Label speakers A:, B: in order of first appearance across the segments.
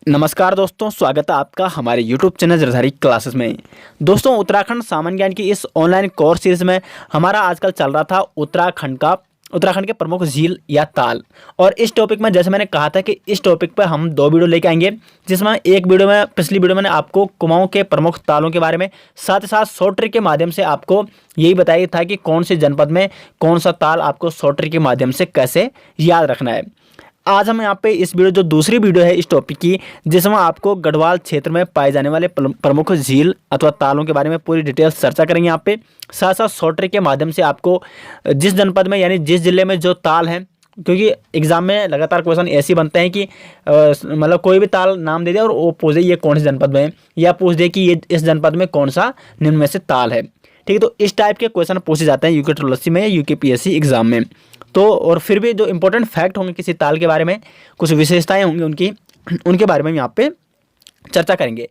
A: नमस्कार दोस्तों, स्वागत है आपका हमारे YouTube चैनल जरधारी क्लासेस में। दोस्तों, उत्तराखंड सामान्य ज्ञान की इस ऑनलाइन कोर्स सीरीज में हमारा आजकल चल रहा था उत्तराखंड के प्रमुख झील या ताल। और इस टॉपिक में जैसे मैंने कहा था कि इस टॉपिक पर हम दो वीडियो लेके आएंगे, जिसमें एक वीडियो में पिछली वीडियो मैंने आपको कुमाऊं के प्रमुख तालों के बारे में साथ ही साथ शॉर्ट ट्रिक के माध्यम से आपको यही बताया था कि कौन से जनपद में कौन सा ताल आपको शॉर्ट ट्रिक के माध्यम से कैसे याद रखना है। आज हम यहाँ पे इस वीडियो जो दूसरी वीडियो है इस टॉपिक की, जिसमें आपको गढ़वाल क्षेत्र में पाए जाने वाले प्रमुख झील अथवा तालों के बारे में पूरी डिटेल्स चर्चा करेंगे। यहाँ पे साथ साथ शॉर्ट ट्रिक के माध्यम से आपको जिस जनपद में यानी जिस जिले में जो ताल है, क्योंकि एग्जाम में लगातार क्वेश्चन ऐसे बनते हैं कि मतलब कोई भी ताल नाम दे दे और वो पूछ दे ये कौन से जनपद में है, या पूछ दे कि ये इस जनपद में कौन सा निम्न में से ताल है। ठीक है, तो इस टाइप के क्वेश्चन पूछे जाते हैं यूके ट्रिपल में या यूकेपीएससी एग्जाम में। तो और फिर भी जो इंपॉर्टेंट फैक्ट होंगे किसी ताल के बारे में, कुछ विशेषताएं होंगी उनके बारे में यहाँ पे चर्चा करेंगे।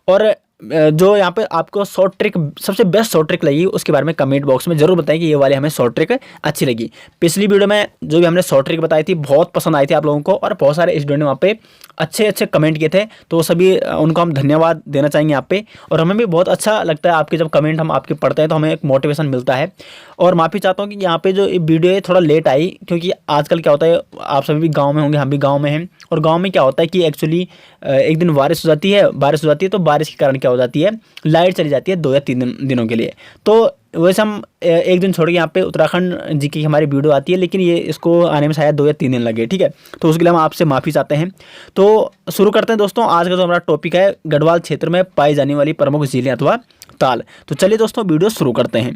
A: और जो यहाँ पे आपको शॉर्ट ट्रिक सबसे बेस्ट शॉर्ट ट्रिक लगी उसके बारे में कमेंट बॉक्स में जरूर बताएं कि ये वाली हमें शॉर्ट ट्रिक अच्छी लगी। पिछली वीडियो में जो भी हमने शॉर्ट ट्रिक बताई थी बहुत पसंद आई थी आप लोगों को, और बहुत सारे स्टूडेंट ने वहाँ पे अच्छे अच्छे कमेंट किए थे, तो सभी उनको हम धन्यवाद देना चाहेंगे यहाँ पे। और हमें भी बहुत अच्छा लगता है आपके जब कमेंट हम आपके पढ़ते हैं तो हमें एक मोटिवेशन मिलता है। और माफ़ी चाहता हूँ कि यहाँ पे जो वीडियो है थोड़ा लेट आई, क्योंकि आजकल क्या होता है आप सभी भी गाँव में होंगे, हम भी गाँव में हैं, और गाँव में क्या होता है कि एक्चुअली एक दिन बारिश हो जाती है तो बारिश के कारण क्या हो जाती है, लाइट चली जाती है 2 या 3 दिनों के लिए। तो वैसे हम एक दिन छोड़ के यहाँ पे उत्तराखंड जी की हमारी वीडियो आती है, लेकिन ये इसको आने में शायद 2 या 3 दिन लगे। ठीक है, तो उसके लिए हम आपसे माफ़ी चाहते हैं। तो शुरू करते हैं दोस्तों। आज का जो हमारा टॉपिक है गढ़वाल क्षेत्र में पाई जाने वाली प्रमुख झीलें अथवा ताल। तो चलिए दोस्तों वीडियो शुरू करते हैं।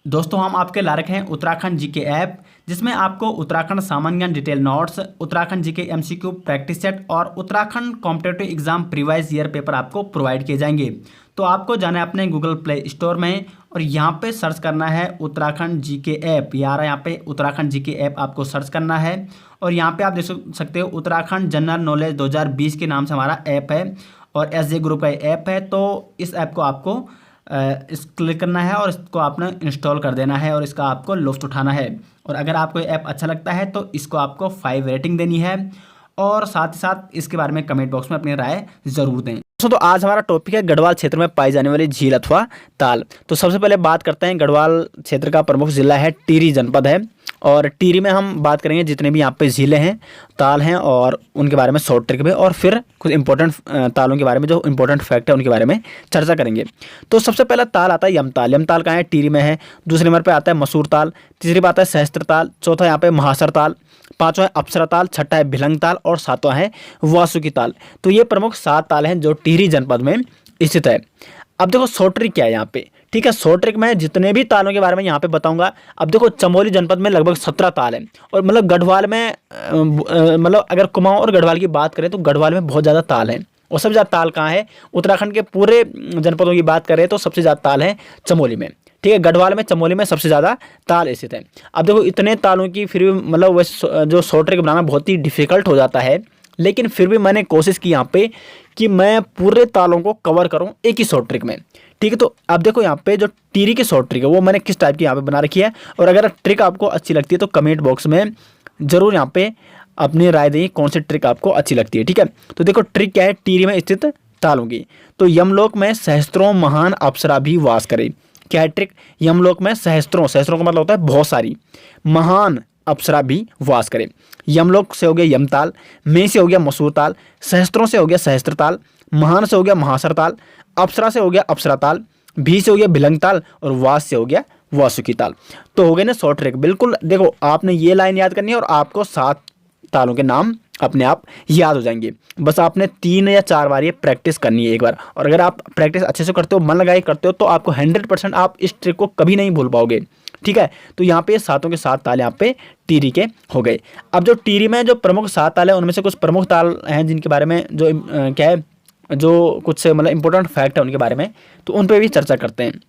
A: दोस्तों, हम आपके ला रखे हैं उत्तराखंड जीके ऐप, जिसमें आपको उत्तराखंड सामान्य ज्ञान detail notes, Uttarakhand GK MCQ practice set और Uttarakhand competitive exam previous year paper आपको प्रोवाइड किए जाएंगे। तो आपको जाना है अपने गूगल प्ले स्टोर में और यहाँ पे सर्च करना है उत्तराखंड जीके ऐप। यार यहाँ पे उत्तराखंड जीके ऐप आपको सर्च करना है, और यहाँ पे आप देख सकते हो उत्तराखंड जनरल नॉलेज 2020 के नाम से हमारा ऐप है, और एसजे ग्रुप का ऐप है। तो इस ऐप को आपको इस क्लिक करना है और इसको आपने इंस्टॉल कर देना है, और इसका आपको लुत्फ़ उठाना है। और अगर आपको ये ऐप अच्छा लगता है तो इसको आपको 5 रेटिंग देनी है, और साथ ही साथ इसके बारे में कमेंट बॉक्स में अपनी राय ज़रूर दें। तो आज हमारा टॉपिक है गढ़वाल क्षेत्र में पाई जाने वाली झील अथवा ताल। तो सबसे पहले बात करते हैं, गढ़वाल क्षेत्र का प्रमुख जिला है टिहरी जनपद है, और टिहरी में हम बात करेंगे जितने भी यहाँ पे झीलें हैं, ताल हैं, और उनके बारे में शॉर्ट ट्रिक में, और फिर कुछ इंपॉर्टेंट तालों के बारे में जो इंपॉर्टेंट फैक्ट है उनके बारे में चर्चा करेंगे। तो सबसे पहला ताल आता है यमताल। यमताल कहाँ है? टिहरी में है। दूसरे नंबर पर आता है मसूर ताल, तीसरी बात है सहस्त्र ताल, चौथा यहाँ पे महासर ताल, पांचवा है अप्सरा ताल, छठा है भिलंग ताल, और सातवां है वासुकी ताल। तो ये प्रमुख 7 ताल हैं जो टिहरी जनपद में स्थित है। अब देखो शॉर्ट ट्रिक क्या है यहाँ पे। ठीक है, शॉर्ट ट्रिक में जितने भी तालों के बारे में यहाँ पे बताऊंगा। अब देखो चमोली जनपद में लगभग 17 ताल है, और मतलब गढ़वाल में मतलब अगर कुमाऊं और गढ़वाल की बात करें तो गढ़वाल में बहुत ज़्यादा ताल है। और सबसे ज़्यादा ताल कहाँ है? उत्तराखंड के पूरे जनपदों की बात करें तो सबसे ज़्यादा ताल है चमोली में। ठीक है, गढ़वाल में चमोली में सबसे ज़्यादा ताल स्थित है। अब देखो इतने तालों की फिर भी मतलब वैसे जो शॉर्ट ट्रिक बनाना बहुत ही डिफिकल्ट हो जाता है, लेकिन फिर भी मैंने कोशिश की यहाँ पे कि मैं पूरे तालों को कवर करूँ एक ही शॉर्ट ट्रिक में। ठीक है, तो अब देखो यहाँ पे जो टिहरी की शॉर्ट ट्रिक है वो मैंने किस टाइप की यहाँ पे बना रखी है, और अगर ट्रिक आपको अच्छी लगती है तो कमेंट बॉक्स में ज़रूर यहाँ पे अपनी राय दें कौन सी ट्रिक आपको अच्छी लगती है। ठीक है, तो देखो ट्रिक क्या है टिहरी में स्थित तालों की। तो यमलोक में सहस्त्रों महान अप्सरा भी वास करे। क्या है ट्रिक? यमलोक में सहस्त्रों का मतलब होता है बहुत सारी, महान अप्सरा भी वास करे। यमलोक से हो गया यमताल, में से हो गया मसूर ताल, सहस्त्रों से हो गया सहस्त्र ताल, महान से हो गया महासर ताल, अप्सरा से हो गया अप्सरा ताल, भी से हो गया भिलंग ताल, और वास से हो गया वासुकी ताल। तो हो गए ना शॉर्ट ट्रिक। बिल्कुल देखो आपने ये लाइन याद करनी है और आपको 7 तालों के नाम अपने आप याद हो जाएंगे। बस आपने 3 या 4 बार ये प्रैक्टिस करनी है एक बार, और अगर आप प्रैक्टिस अच्छे से करते हो, मन लगाए करते हो, तो आपको 100% आप इस ट्रिक को कभी नहीं भूल पाओगे। ठीक है, तो यहाँ पे 7 के 7 ताल यहाँ पे टिहरी के हो गए। अब जो टिहरी में जो प्रमुख 7 ताल है उनमें से कुछ प्रमुख ताल हैं जिनके बारे में जो क्या है जो कुछ मतलब इंपॉर्टेंट फैक्ट है उनके बारे में, तो उन पर भी चर्चा करते हैं।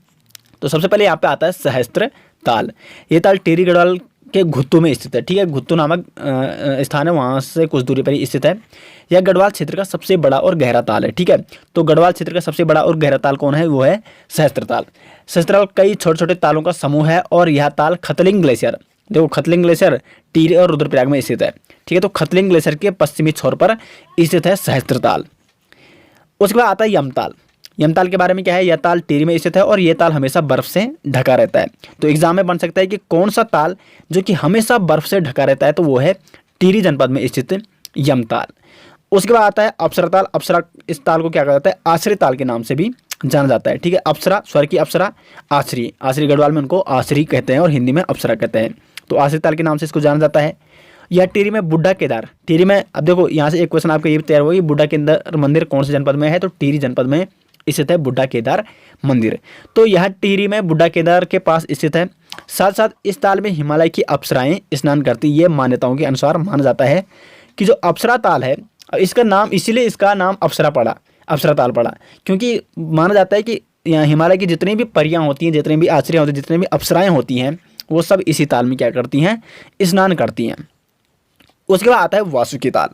A: तो सबसे पहले यहाँ पे आता है सहस्त्र ताल। ये ताल टिहरी गढ़वाल के घुत्तू में स्थित है। ठीक है, घुत्तू नामक स्थान है, वहाँ से कुछ दूरी पर ही स्थित है। यह गढ़वाल क्षेत्र का सबसे बड़ा और गहरा ताल है। ठीक है, तो गढ़वाल क्षेत्र का सबसे बड़ा और गहरा ताल कौन है? वो है सहस्त्र ताल। सहस्त्र ताल कई छोटे छोटे तालों का समूह है, और यह ताल खतलिंग ग्लेशियर देखो खतलिंग ग्लेशियर टिहरी और रुद्रप्रयाग में स्थित है। ठीक है, तो खतलिंग ग्लेशियर के पश्चिमी छोर पर स्थित है सहस्त्रताल। उसके बाद आता है यमताल। यमताल के बारे में क्या है, यह ताल टिहरी में स्थित है और यह ताल हमेशा बर्फ से ढका रहता है। तो एग्जाम में बन सकता है कि कौन सा ताल जो कि हमेशा बर्फ से ढका रहता है, तो वो है टिहरी जनपद में स्थित यमताल। उसके बाद आता है अप्सरा ताल। अप्सरा, इस ताल को क्या कहा जाता है, आश्री ताल के नाम से भी जाना जाता है। ठीक है, अप्सरा, स्वर की अप्सरा, आश्री, आश्री गढ़वाल में उनको आश्री कहते हैं और हिंदी में अप्सरा कहते हैं। तो आश्री ताल के नाम से इसको जाना जाता है। यह टिहरी में बुड्ढा केदार, टिहरी में, अब देखो यहाँ से एक क्वेश्चन आपका ये भी तैयार हुआ कि बुड्ढा केदार मंदिर कौन से जनपद में है, तो टिहरी जनपद में स्थित है बुड्ढा केदार मंदिर। तो यह टिहरी में बुड्ढा केदार के पास स्थित है। साथ साथ इस ताल में हिमालय की अप्सराएं स्नान करती, ये मान्यताओं के अनुसार माना जाता है कि जो अप्सरा ताल है, इसका नाम इसीलिए इसका नाम अप्सरा पड़ा, अप्सरा ताल पड़ा, क्योंकि माना जाता है कि यहाँ हिमालय की जितनी भी परियां होती हैं, जितने भी आश्रय होते हैं, जितने भी अप्सराएं होती हैं, वो सब इसी ताल में क्या करती हैं, स्नान करती हैं। उसके बाद आता है वासुकी ताल।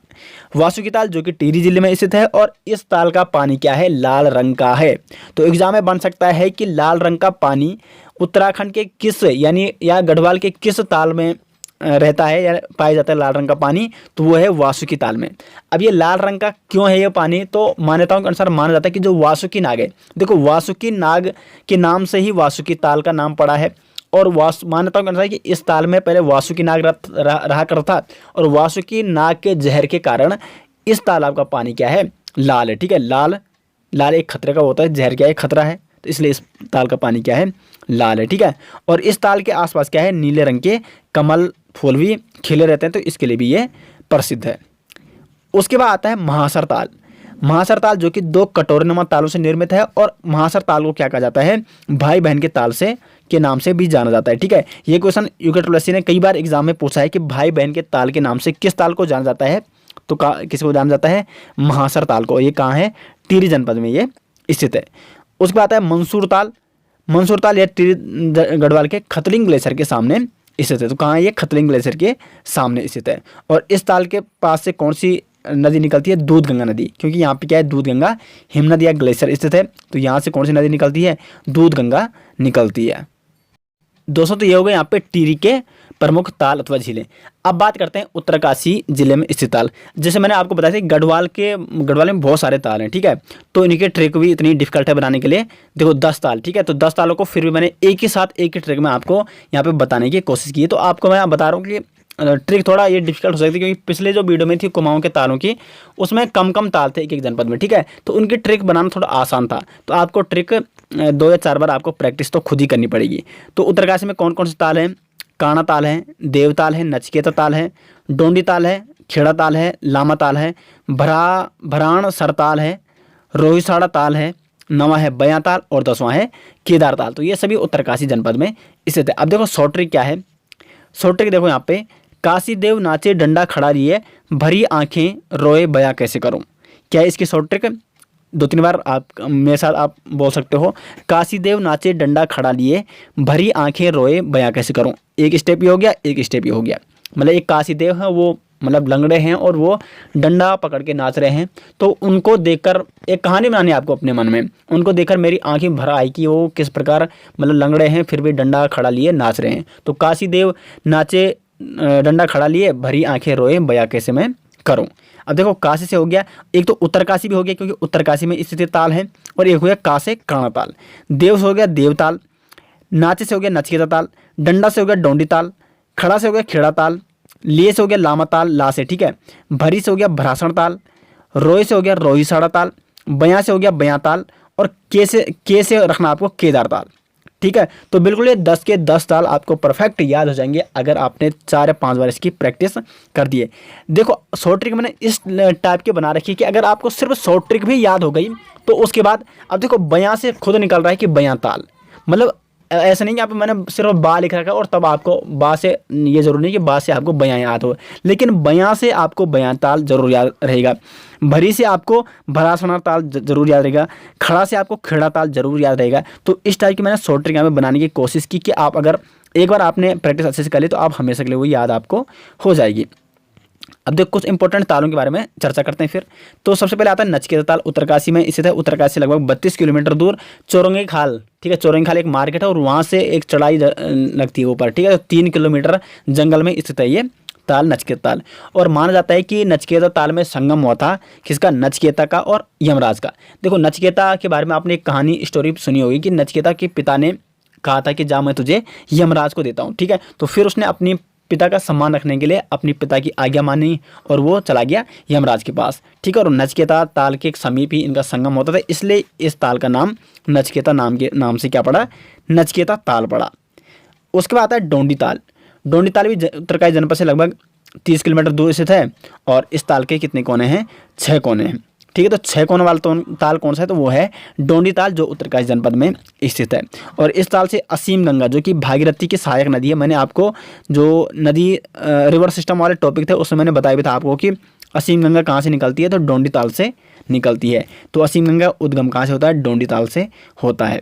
A: वासुकी ताल जो कि टिहरी जिले में स्थित है और इस ताल का पानी क्या है, लाल रंग का है। तो एग्जाम में बन सकता है कि लाल रंग का पानी उत्तराखंड के किस, यानी या गढ़वाल के किस ताल में रहता है या पाया जाता है लाल रंग का पानी, तो वो है वासुकी ताल में। अब ये लाल रंग का क्यों है ये पानी, तो मान्यताओं के अनुसार माना जाता है कि जो वासुकी नाग है, देखो वासुकी नाग के नाम से ही वासुकी ताल का नाम पड़ा है। और मान्यताओं के अनुसार कि इस ताल में पहले वासुकी नाग रहा करता था और वासुकी नाग के जहर के कारण इस तालाब का पानी क्या है, लाल है। ठीक है, लाल, लाल एक खतरे का होता है, जहर क्या है, खतरा है, तो इसलिए इस ताल का पानी क्या है, लाल है। ठीक है, और इस ताल के आसपास क्या है, नीले रंग के कमल फूल भी खिले रहते हैं, तो इसके लिए भी ये प्रसिद्ध है। उसके बाद आता है महासर ताल। महासर ताल जो कि 2 कटोरीनुमा तालों से निर्मित है और महासर ताल को क्या कहा जाता है, भाई बहन के ताल से के नाम से भी जाना जाता है। ठीक है, ये क्वेश्चन यूके ने कई बार एग्जाम में पूछा है कि भाई बहन के ताल के नाम से किस ताल को जाना जाता है, तो किसको जाना जाता है, महासर ताल को। ये कहाँ है, टिहरी जनपद में ये स्थित है। उसके बाद आता है मंसूर ताल। मंसूर ताल यह टिहरी गढ़वाल के खतलिंग ग्लेशियर के सामने स्थित है। तो कहाँ है ये, खतलिंग ग्लेशियर के सामने स्थित है। और इस ताल के पास से कौन सी नदी निकलती है, दूध गंगा नदी, क्योंकि यहाँ पे क्या है, दूध गंगा हिम नदी या ग्लेशियर स्थित है, तो यहाँ से कौन सी नदी निकलती है, दूध गंगा निकलती है। दोस्तों तो ये हो गए यहाँ पे टिहरी के प्रमुख ताल अथवा झीलें। अब बात करते हैं उत्तरकाशी जिले में स्थित ताल। जैसे मैंने आपको बताया था गढ़वाल में बहुत सारे ताल हैं। ठीक है, तो इनके ट्रिक भी इतनी डिफिकल्ट है बनाने के लिए। देखो 10 ताल, ठीक है, तो 10 तालों को फिर भी मैंने एक ही साथ एक ही ट्रिक में आपको यहाँ पे बताने की कोशिश की है। तो आपको मैं बता रहा हूँ कि ट्रिक थोड़ा ये डिफिकल्ट हो सकती है, क्योंकि पिछले जो वीडियो में थी कुमाऊं के तालों की, उसमें कम ताल थे एक एक जनपद में। ठीक है, तो उनकी ट्रिक बनाना थोड़ा आसान था। तो आपको ट्रिक 2 या 4 बार आपको प्रैक्टिस तो खुद ही करनी पड़ेगी। तो उत्तरकाशी में कौन कौन से ताल हैं, काना ताल है, देवताल है, नचिकेता ताल है, डोंडी ताल है, खेड़ा ताल है, लामा ताल है, भराण सरताल है, रोहिसाड़ा ताल है, 9वां है बयां ताल और 10वां है केदार ताल। तो ये सभी उत्तरकाशी जनपद में स्थित है। अब देखो शॉर्ट ट्रिक क्या है, शॉर्ट ट्रिक देखो यहाँ पे, काशी देव नाचे डंडा खड़ा लिए, भरी आंखें रोए बयां कैसे करूं। क्या है इसकी शॉर्ट ट्रिक, 2-3 बार आप मेरे साथ आप बोल सकते हो, काशी देव नाचे डंडा खड़ा लिए, भरी आंखें रोए बयां कैसे करूं। एक स्टेप ये हो गया, एक स्टेप ये हो गया। मतलब एक काशी देव है, वो मतलब लंगड़े हैं और वो डंडा पकड़ के नाच रहे हैं। तो उनको देखकर एक कहानी बनानी है आपको अपने मन में, उनको देखकर मेरी आंखें भर आई कि वो किस प्रकार मतलब लंगड़े हैं फिर भी डंडा खड़ा लिए नाच रहे हैं। तो काशी देव नाचे डंडा खड़ा लिए, भरी आंखें रोए बया कैसे मैं करूं। अब देखो काशी से हो गया, एक तो उत्तरकाशी भी हो गया क्योंकि उत्तरकाशी में स्थित ताल है, और एक हो गया का से काना ताल। देव से हो गया देवताल, नाचे से हो गया नचिकेता ताल, डंडा से हो गया डोंडी ताल, खड़ा से हो गया खेड़ा ताल, लिए से हो गया लामा ताल ला से, ठीक है, भरी से हो गया भरासण ताल, रोए से हो गया रोहिसाड़ा ताल, बयां से हो गया बयां ताल, और के से रखना आपको केदार ताल। ठीक है, तो बिल्कुल ये 10 के 10 ताल आपको परफेक्ट याद हो जाएंगे अगर आपने 4 या 5 बार इसकी प्रैक्टिस कर दिए। देखो शॉर्ट ट्रिक मैंने इस टाइप के बना रखी है कि अगर आपको सिर्फ शॉर्ट ट्रिक भी याद हो गई तो उसके बाद अब देखो बयां से खुद निकल रहा है कि बयां ताल, मतलब ऐसा नहीं कि आप मैंने सिर्फ बा लिख रखा है और तब आपको बा से, ये जरूरी नहीं कि बा से आपको बयां याद हो, लेकिन बयां से आपको बयां ताल जरूर याद रहेगा, भरी से आपको भरासना ताल जरूर याद रहेगा, खड़ा से आपको खेड़ा ताल जरूर याद रहेगा। तो इस टाइप की मैंने शॉर्ट ट्रिक में बनाने की कोशिश की कि आप अगर एक बार आपने प्रैक्टिस अच्छे से कर ली तो आप हमेशा के लिए वो याद आपको हो जाएगी। अब देखो कुछ इंपॉर्टेंट तालों के बारे में चर्चा करते हैं फिर। तो सबसे पहले आता है नचिकेता ताल, उत्तरकाशी में स्थित है। उत्तरकाशी से लगभग 32 किलोमीटर दूर चौरंगी खाल, ठीक है, चौरंगी खाल एक मार्केट है और वहाँ से एक चढ़ाई लगती है ऊपर, ठीक है। तो 3 किलोमीटर जंगल में स्थित है ये ताल, नचिकेता ताल। और माना जाता है कि नचिकेता ताल में संगम हुआ था किसका, नचिकेता का और यमराज का। देखो नचिकेता के बारे में आपने एक कहानी स्टोरी सुनी होगी कि नचिकेता के पिता ने कहा था कि जा मैं तुझे यमराज को देता हूँ, ठीक है। तो फिर उसने अपनी पिता का सम्मान रखने के लिए अपनी पिता की आज्ञा मानी और वो चला गया यमराज के पास, ठीक है। और नचिकेता ताल के समीप ही इनका संगम होता था, इसलिए इस ताल का नाम नचिकेता नाम से क्या पड़ा, नचिकेता ताल पड़ा। उसके बाद आता है डोंडी ताल। डोंडी ताल भी उत्तरकाशी जनपद से लगभग 30 किलोमीटर दूर स्थित है और इस ताल के कितने कोने हैं, 6 कोने हैं, ठीक है। तो 6 कोने वाला ताल कौन सा है, तो वो है डोंडी ताल जो उत्तरकाशी जनपद में स्थित है। और इस ताल से असीम गंगा जो कि भागीरथी की सहायक नदी है, मैंने आपको जो नदी रिवर सिस्टम वाले टॉपिक थे उसमें मैंने बताया भी था आपको कि असीम गंगा कहाँ से निकलती है, तो डोंडी ताल से निकलती है। तो असीम गंगा उद्गम कहाँ से होता है, डोंडी ताल से होता है।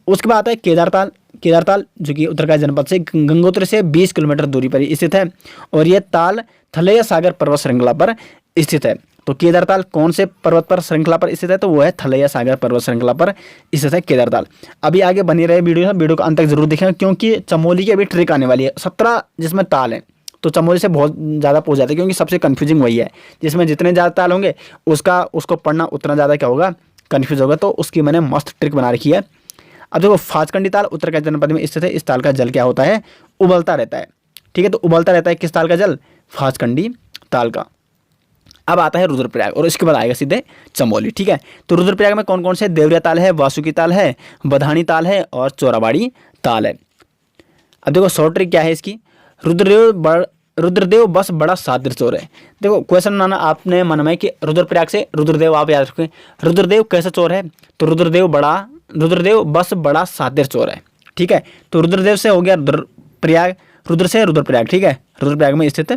A: उसके बाद आता है केदार ताल। केदार ताल जो कि उत्तरकाशी जनपद से गंगोत्री से 20 किलोमीटर दूरी पर स्थित है और यह ताल थलैया सागर पर्वत श्रृंखला पर स्थित है। तो केदार ताल कौन से पर्वत पर श्रृंखला पर स्थित है, तो वो है थलैया सागर पर्वत श्रृंखला पर स्थित है केदार ताल। अभी आगे बनी रहे वीडियो को अंत तक जरूर देखें क्योंकि चमोली की अभी ट्रिक आने वाली है। 17 जिसमें ताल है, तो चमोली से बहुत ज़्यादा पूछ जाते हैं क्योंकि सबसे कन्फ्यूजिंग वही है, जिसमें जितने ज़्यादा ताल होंगे उसको पढ़ना उतना ज़्यादा क्या होगा, कन्फ्यूज होगा। तो उसकी मैंने मस्त ट्रिक बना रखी है। अब देखो फाचकंडी ताल उत्तरकाशी जनपद में स्थित है। इस ताल का जल क्या होता है, उबलता रहता है, ठीक है। तो उबलता रहता है किस ताल का जल, फाचकंडी ताल का। अब आता है रुद्रप्रयाग और इसके बाद आएगा सीधे चमोली, ठीक है। तो रुद्रप्रयाग में कौन कौन से, देवरिया ताल है, वासुकी ताल है, बधानी ताल है और चोराबाड़ी ताल है। अब देखो शॉर्ट ट्रिक क्या है इसकी, रुद्रदेव बस बड़ा सातिर चोर है। देखो क्वेश्चन बनाना आपने मन में कि रुद्रप्रयाग से रुद्रदेव आप याद रखें, रुद्रदेव कैसे चोर है, तो रुद्रदेव बस बड़ा सातिर चोर है, ठीक है। तो रुद्रदेव से हो गया रुद्रप्रयाग, रुद्र से रुद्रप्रयाग, ठीक है, रुद्रप्रयाग में स्थित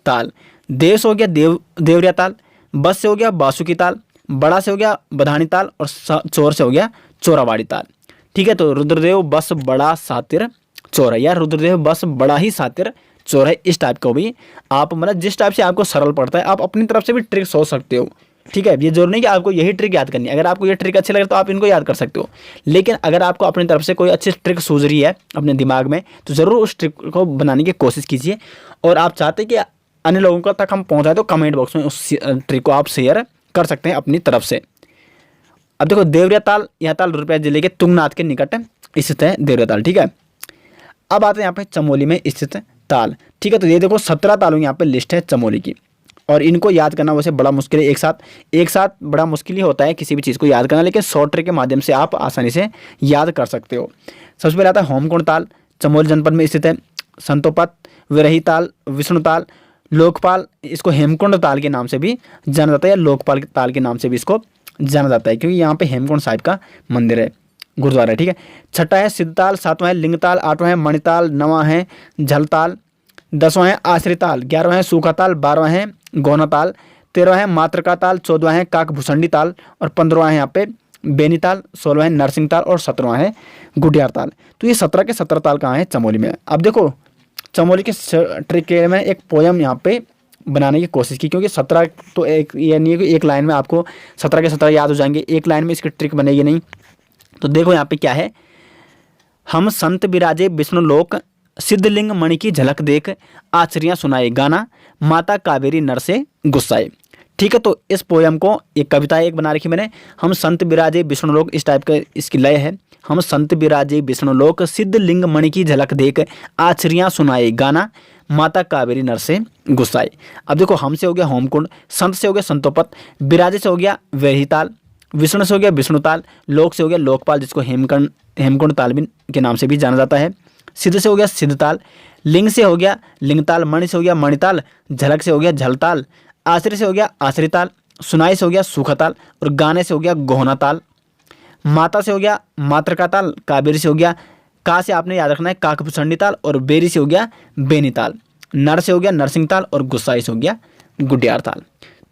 A: ताल। देव से हो गया देवरिया ताल, बस से हो गया बासुकी ताल, बड़ा से हो गया बधानी ताल और चोर से हो गया चोराबाड़ी ताल, ठीक है। तो रुद्रदेव बस बड़ा सातिर चोर है, यार रुद्रदेव बस बड़ा ही सातिर चोर है। इस टाइप को भी आप मतलब जिस टाइप से आपको सरल पड़ता है आप अपनी तरफ से भी ट्रिक सोच सकते हो, ठीक है। ये जरूरी नहीं कि आपको यही ट्रिक याद करनी है, अगर आपको ये ट्रिक अच्छी लगे तो आप इनको याद कर सकते हो। लेकिन अगर आपको अपनी तरफ से कोई अच्छी ट्रिक सूझ रही है अपने दिमाग में तो ज़रूर उस ट्रिक को बनाने की कोशिश कीजिए। और आप चाहते हैं कि अन्य लोगों तक हम पहुँचाएं तो कमेंट बॉक्स में उस ट्रिक को आप शेयर कर सकते हैं अपनी तरफ से। अब देखो देवरिया ताल, यह ताल रुद्रप्रयाग जिले के तुंगनाथ के निकट स्थित है देवरिया ताल, ठीक है। अब आते हैं यहाँ पे चमोली में स्थित ताल, ठीक है। तो ये देखो 17 तालों यहाँ पे लिस्ट है चमोली की और इनको याद करना वैसे बड़ा मुश्किल है, एक साथ बड़ा मुश्किल ही होता है किसी भी चीज़ को याद करना, लेकिन शॉर्ट ट्रिक के माध्यम से आप आसानी से याद कर सकते हो। सबसे पहले आता है होमकुंड ताल, चमोली जनपद में स्थित है। संतोपत, विरही ताल, विष्णु ताल, लोकपाल, इसको हेमकुंड ताल के नाम से भी जाना जाता है या लोकपाल ताल के नाम से भी इसको जाना जाता है क्योंकि यहाँ पे हेमकुंड साहिब का मंदिर है, गुरुद्वारा है, ठीक है। छठा है सिद्धताल, 7वां है लिंगताल, 8वां है मणिताल, 9वां है झलताल, 10वां है आश्रिताल, 11वां है सूखाताल, 12वां है गौनाताल, 13वां है मातृका ताल, 14वां है काकभूषणी ताल और 15वां है यहाँ पे बेनीताल, 16वां है नरसिंह ताल और 17वां है गुडियार ताल। तो ये 17 के 17 ताल कहाँ हैं, चमोली में। अब देखो चमोली के ट्रिक के में एक पोयम यहाँ पे बनाने की कोशिश की क्योंकि 17 तो एक ये नहीं है कि एक लाइन में आपको 17 के 17 याद हो जाएंगे, एक लाइन में इसकी ट्रिक बनेगी नहीं। तो देखो यहाँ पे क्या है, हम संत बिराजे विष्णु लोक, सिद्धलिंग मणि की झलक देख, आचरियाँ सुनाए गाना, माता कावेरी नर से गुस्साए, ठीक है। तो इस पोयम को एक कविता एक बना रखी मैंने, हम संत बिराजे विष्णु लोक, इस टाइप का इसकी लय है। हम संत बिराजे विष्णु लोक, सिद्धलिंग मणि की झलक देख, आचरियाँ सुनाए गाना, माता कावेरी नर से गुस्साए। अब देखो हम से हो गया होमकुंड, संत से हो गया संतोपत, बिराजे से हो गया वेहिताल, विष्णु से हो गया विष्णुताल, लोक से हो गया लोकपाल जिसको हेमकुंड ताल के नाम से भी जाना जाता है, सिद्ध से हो गया सिद्धताल, लिंग से हो गया लिंगताल, मणि से हो गया मणिताल, झलक से हो गया झलताल, आश्रय से हो गया आश्रिताल, सुनाई से हो गया सुखताल और गाने से हो गया गोहनाताल, माता से हो गया मातृकाताल, कावेरी से हो गया, का से आपने याद रखना है काकभूषणी ताल और बेरी से हो गया बेनीताल, नर से हो गया नरसिंह ताल और गुस्साई से हो गया गुडियार ताल।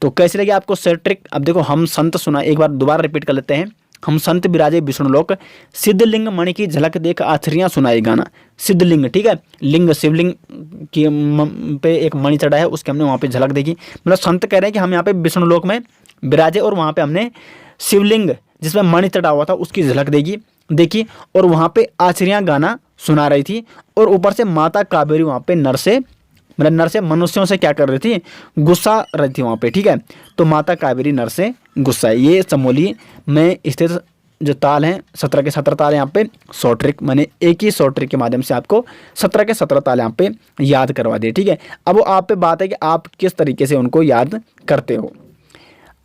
A: तो कैसे लगे आपको सेट ट्रिक। अब देखो हम संत सुना, एक बार दोबारा रिपीट कर लेते हैं। हम संत बिराजे विष्णुलोक, सिद्धलिंग मणि की झलक देख आश्चर्यां सुनाए गाना। सिद्धलिंग, ठीक है, लिंग शिवलिंग की पे एक मणि चढ़ा है, उसके हमने वहाँ पे झलक देखी। मतलब संत कह रहे हैं कि हम यहाँ पे विष्णुलोक में बिराजे और वहाँ पे हमने शिवलिंग जिसमें मणि चढ़ा हुआ था उसकी झलक देखी और वहाँ पे आश्चर्यां गाना सुना रही थी। और ऊपर से माता कावेरी वहाँ पे नर से मनुष्यों से क्या कर रही थी, गुस्सा रही थी वहाँ पे, ठीक है। तो माता कावेरी नर से गुस्सा है। ये चमोली में स्थित जो ताल हैं 17 के 17 ताल यहाँ पे शॉर्ट ट्रिक, मैंने एक ही शॉर्ट ट्रिक के माध्यम से आपको 17 के 17 ताल यहाँ पे याद करवा दिए, ठीक है। अब वो आप पे बात है कि आप किस तरीके से उनको याद करते हो।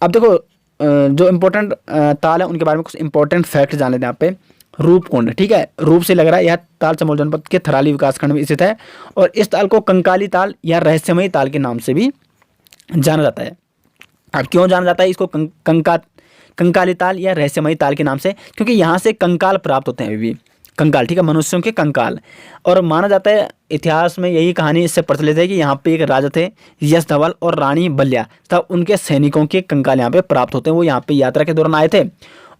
A: अब देखो जो इम्पोर्टेंट ताल है उनके बारे में कुछ इंपॉर्टेंट फैक्ट जान लेते हैं यहाँ पे। रूपकुंड, ठीक है, रूप से लग रहा है, यह ताल चमोली जनपद के थराली विकासखंड में स्थित है और इस ताल को कंकाली ताल या रहस्यमयी ताल के नाम से भी जाना जाता है। अब क्यों जाना जाता है इसको कंकाली ताल या रहस्यमयी ताल के नाम से? क्योंकि यहाँ से कंकाल प्राप्त होते हैं अभी भी, कंकाल, ठीक है, मनुष्यों के कंकाल। और माना जाता है इतिहास में यही कहानी इससे प्रचलित है कि यहाँ पे एक राजा थे यश धवल और रानी बल्या, तब उनके सैनिकों के कंकाल यहाँ पे प्राप्त होते हैं। वो यहाँ पे यात्रा के दौरान आए थे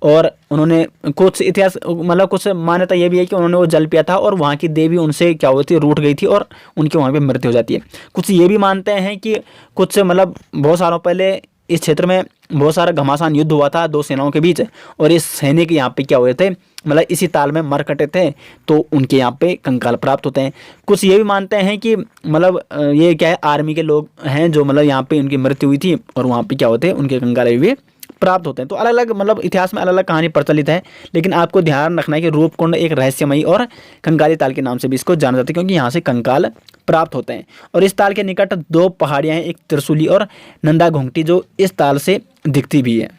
A: और उन्होंने कुछ इतिहास मतलब कुछ मान्यता ये भी है कि उन्होंने वो जल पिया था और वहाँ की देवी उनसे क्या हुई थी, रूठ गई थी और उनके वहाँ पे मृत्यु हो जाती है। कुछ ये भी मानते हैं कि कुछ मतलब बहुत सालों पहले इस क्षेत्र में बहुत सारा घमासान युद्ध हुआ था दो सेनाओं के बीच और ये सैनिक यहाँ पे क्या हुए थे, मतलब इसी ताल में मर कटे थे, तो उनके यहाँ पे कंकाल प्राप्त होते हैं। कुछ ये भी मानते हैं कि मतलब ये क्या है, आर्मी के लोग हैं जो मतलब यहाँ पे उनकी मृत्यु हुई थी और वहाँ पे क्या होते हैं, उनके कंकाल भी प्राप्त होते हैं। तो अलग अलग मतलब इतिहास में अलग अलग कहानी प्रचलित है, लेकिन आपको ध्यान रखना है कि रूपकुंड एक रहस्यमयी और कंकाली ताल के नाम से भी इसको जाना जाता है क्योंकि यहाँ से कंकाल प्राप्त होते हैं। और इस ताल के निकट दो पहाड़ियाँ हैं, एक त्रिशूली और नंदा घुंगटी, जो इस ताल से दिखती भी है।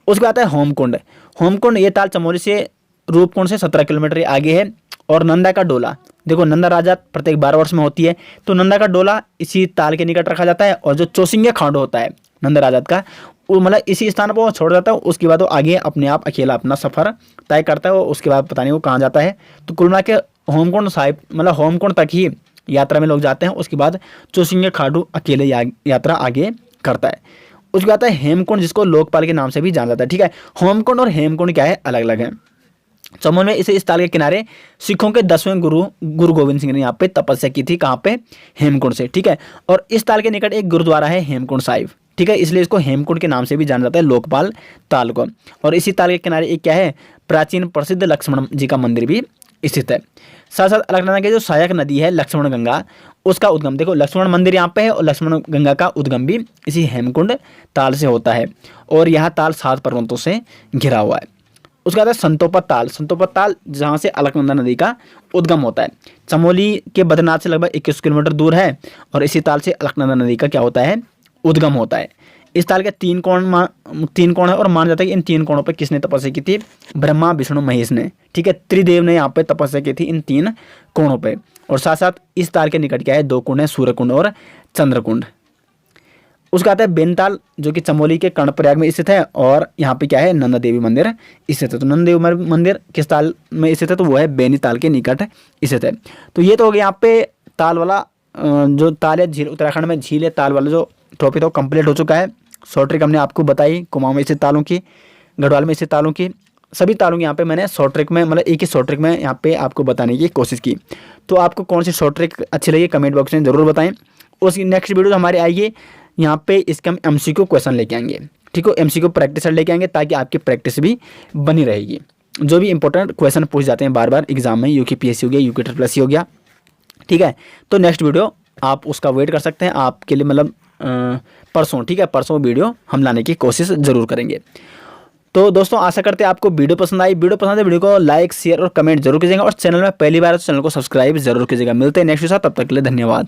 A: उसके बाद है होमकुंड। होमकुंड ये ताल चमोली से रूपकुंड से 17 किलोमीटर आगे है। और नंदा का डोला, देखो नंदा राजा प्रत्येक 12 वर्ष में होती है, तो नंदा का डोला इसी ताल के निकट रखा जाता है। और जो चौसिंगे खांड होता है नंदा राजा का, वो मतलब इसी स्थान पर वो छोड़ जाता है, उसके बाद वो आगे अपने आप अकेला अपना सफ़र तय करता है। वो उसके बाद पता नहीं वो कहाँ जाता है। तो कुल मिला के होमकुंड साहिब मतलब होमकुंड तक ही यात्रा में लोग जाते हैं, उसके बाद चौसिंगे खाडू अकेले यात्रा आगे करता है। उसके बाद है हेमकुंड, जिसको लोकपाल के नाम से भी जाना जाता है, ठीक है। होमकुंड और हेमकुंड क्या है, अलग अलग है। चमोली में इस ताल के किनारे सिखों के 10वें गुरु गोविंद सिंह ने यहाँ पे तपस्या की थी, कहाँ पे, हेमकुंड से, ठीक है। और इस ताल के निकट एक गुरुद्वारा है हेमकुंड साहिब, ठीक है, इसलिए इसको हेमकुंड के नाम से भी जाना जाता है, लोकपाल ताल को। और इसी ताल के किनारे एक क्या है, प्राचीन प्रसिद्ध लक्ष्मण जी का मंदिर भी स्थित है। साथ साथ अलकनंदा की जो सहायक नदी है लक्ष्मण गंगा, उसका उद्गम, देखो लक्ष्मण मंदिर यहाँ पे है और लक्ष्मण गंगा का उद्गम भी इसी हेमकुंड ताल से होता है। और यह ताल 7 पर्वतों से घिरा हुआ है। उसके बाद है संतोपत ताल जहाँ से अलकनंदा नदी का उद्गम होता है। चमोली के बद्रीनाथ से लगभग 21 किलोमीटर दूर है और इसी ताल से अलकनंदा नदी का क्या होता है, उद्गम होता है। इस ताल के 3 कोण है और माना जाता है कि इन 3 कोणों पर किसने तपस्या की थी, ब्रह्मा विष्णु महेश ने, ठीक है, त्रिदेव ने यहाँ पे तपस्या की थी इन 3 कोणों पे। और साथ साथ इस ताल के निकट क्या है, 2 कुंड है, सूर्यकुंड और चंद्रकुंड। उसका आता है बेनताल, जो कि चमोली के कर्णप्रयाग में स्थित है और यहाँ पे क्या है, नंदा देवी मंदिर स्थित है। तो नंदा देवी मंदिर किस ताल में स्थित है, तो वो है बेनी ताल के निकट स्थित है। तो ये तो हो गया यहाँ पे ताल वाला जो ताल है, झील उत्तराखंड में झील है, ताल वाला जो टॉपिक था कंप्लीट हो चुका है। शॉर्ट ट्रिक हमने आपको बताई, कुमाऊं में स्थित तालों की, गढ़वाल में स्थित तालों की, सभी तालों की यहाँ पे मैंने शॉर्ट ट्रिक में मतलब एक ही शॉर्ट ट्रिक में यहाँ पे आपको बताने की कोशिश की। तो आपको कौन सी शॉर्ट ट्रिक अच्छी लगी कमेंट बॉक्स में ज़रूर बताएं। उसकी नेक्स्ट वीडियो हमारी आएगी, यहाँ पे इसके हम MCQ क्वेश्चन लेके आएंगे, ठीक हो, MCQ प्रैक्टिस लेके आएंगे ताकि आपकी प्रैक्टिस भी बनी रहेगी। जो भी इंपॉर्टेंट क्वेश्चन पूछ जाते हैं बार बार एग्जाम में, UPSC हो गया, UPSC हो गया, ठीक है। तो नेक्स्ट वीडियो आप उसका वेट कर सकते हैं, आपके लिए मतलब परसों, ठीक है, परसों वीडियो हम लाने की कोशिश ज़रूर करेंगे। तो दोस्तों आशा करते हैं आपको वीडियो पसंद आई। वीडियो पसंद है वीडियो को लाइक शेयर और कमेंट जरूर कीजिएगा और चैनल में पहली बार है तो चैनल को सब्सक्राइब जरूर कीजिएगा। मिलते हैं नेक्स्ट के साथ, तब तक के लिए धन्यवाद।